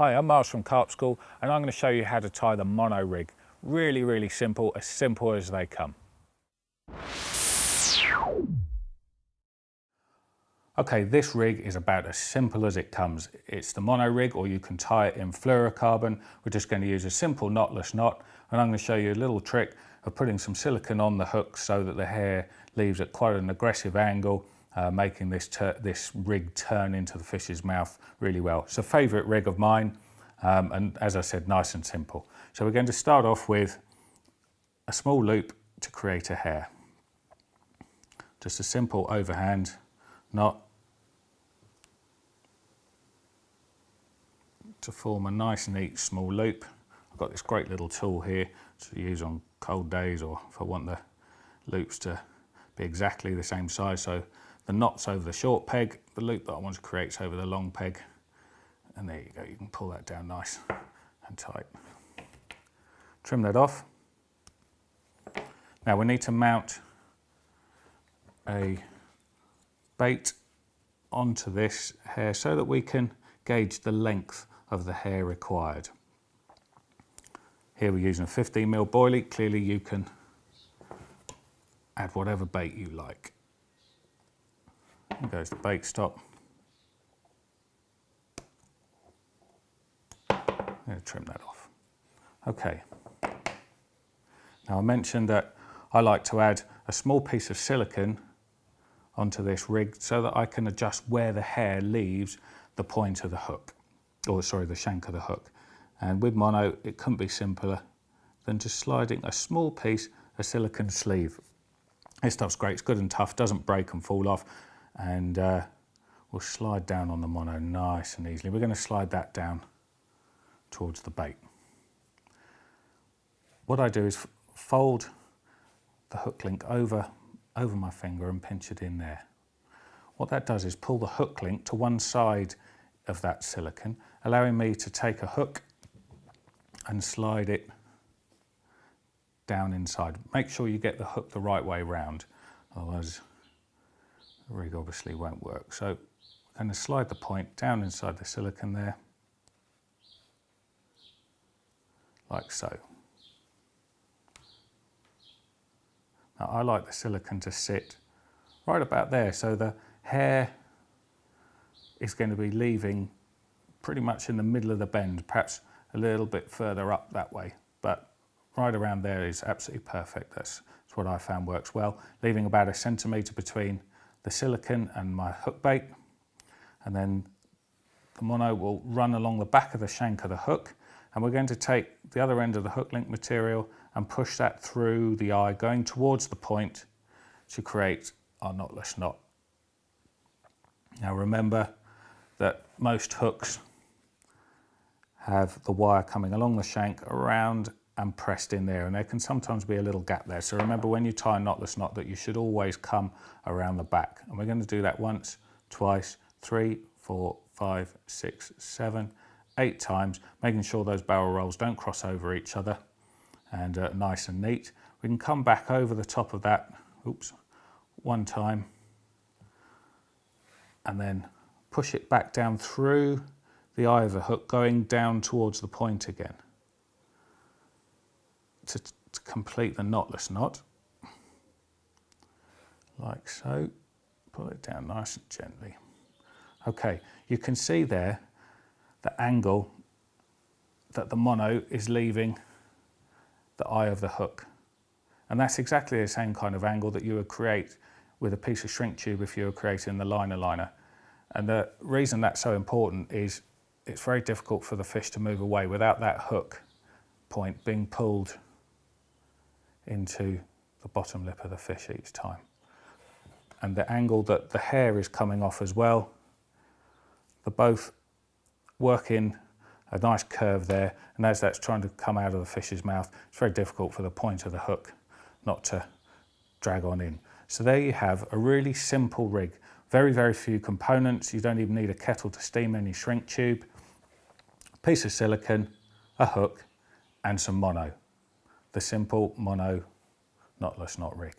Hi, I'm Miles from Carp School and I'm going to show you how to tie the mono rig. Really simple as they come. Okay, this rig is about as simple as it comes. It's the mono rig, or you can tie it in fluorocarbon. We're just going to use a simple knotless knot, and I'm going to show you a little trick of putting some silicone on the hook so that the hair leaves at quite an aggressive angle, making this rig turn into the fish's mouth really well. It's a favourite rig of mine, and as I said, nice and simple. So we're going to start off with a small loop to create a hair. Just a simple overhand knot to form a nice neat small loop. I've got this great little tool here to use on cold days, or if I want the loops to be exactly the same size. So the knot's over the short peg, the loop that I want to create is over the long peg, and there you go, you can pull that down nice and tight. Trim that off. Now we need to mount a bait onto this hair so that we can gauge the length of the hair required. Here we're using a 15mm boilie. Clearly you can add whatever bait you like. There goes the bait stop. I'm going to trim that off. Okay. Now I mentioned that I like to add a small piece of silicone onto this rig so that I can adjust where the hair leaves the point of the hook, or sorry, the shank of the hook. And with mono, it couldn't be simpler than just sliding a small piece of silicone sleeve. This stuff's great, it's good and tough, doesn't break and fall off, and we'll slide down on the mono nice and easily. We're going to slide that down towards the bait. What I do is fold the hook link over my finger and pinch it in there. What that does is pull the hook link to one side of that silicone, allowing me to take a hook and slide it down inside. Make sure you get the hook the right way round, otherwise the rig obviously won't work. So I'm going to slide the point down inside the silicone there, like so. Now, I like the silicone to sit right about there, so the hair is going to be leaving pretty much in the middle of the bend, perhaps a little bit further up that way, but right around there is absolutely perfect. That's what I found works well, leaving about 1 centimetre between the silicone and my hook bait, and then the mono will run along the back of the shank of the hook, and we're going to take the other end of the hook link material and push that through the eye, going towards the point to create our knotless knot. Now remember that most hooks have the wire coming along the shank, around and pressed in there, and there can sometimes be a little gap there. So remember, when you tie a knotless knot, that you should always come around the back. And we're going to do that once, twice, 3, 4, 5, 6, 7, 8 times, making sure those barrel rolls don't cross over each other, and nice and neat. We can come back over the top of that, oops, one time, and then push it back down through the eye of the hook, going down towards the point again to complete the knotless knot, like so. Pull it down nice and gently. Okay, you can see there the angle that the mono is leaving the eye of the hook, and that's exactly the same kind of angle that you would create with a piece of shrink tube if you were creating the liner. And the reason that's so important is it's very difficult for the fish to move away without that hook point being pulled into the bottom lip of the fish each time. And the angle that the hair is coming off as well, they're both working a nice curve there, and as that's trying to come out of the fish's mouth, it's very difficult for the point of the hook not to drag on in. So there you have a really simple rig. Very few components. You don't even need a kettle to steam any shrink tube. A piece of silicone, a hook, and some mono. The simple mono knotless knot rig.